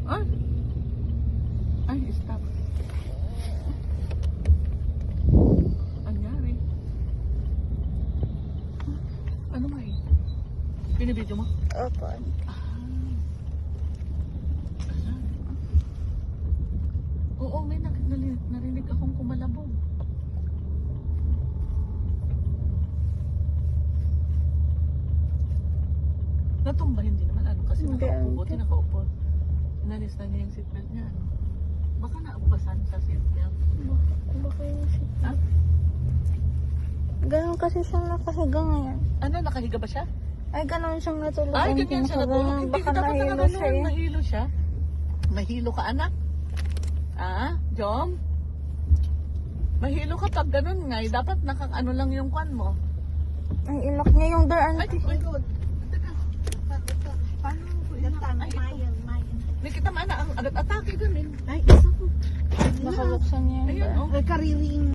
Ay! Ay, stop. Anyari. Ano nga eh? Binibidyo mo? Opo. Oo, may narinig akong kumalabog. Natumba hindi naman ano kasi Hindi, nakaupo. auntie. Buti nakaupo. Inalis na niya yung seatbelt niya. Ano? Baka naubasan sa seatbelt. Baka yung shit. Ha? Ganun kasi siyang nakahiga ngayon. Ano, nakahiga ba siya? Ay, ganun siyang natulog. Ay, Auntie, ganyan siya nakaganon. natulog. Hindi Baka ka dapat nahilo nakaganon. siya eh. Nahilo siya. Mahilo ka, anak? Ah, Jom? Mahilo ka pag ganun nga. Dapat ano lang yung kwan mo. Ay, ilak niya yung door, Ay, auntie. my God. Paano ko ilak? Ay, ito. Nakita mo na ang atake gamin. Ay, isa po. Nakabuksan niya yung Ayun, door. oh. Kariwing.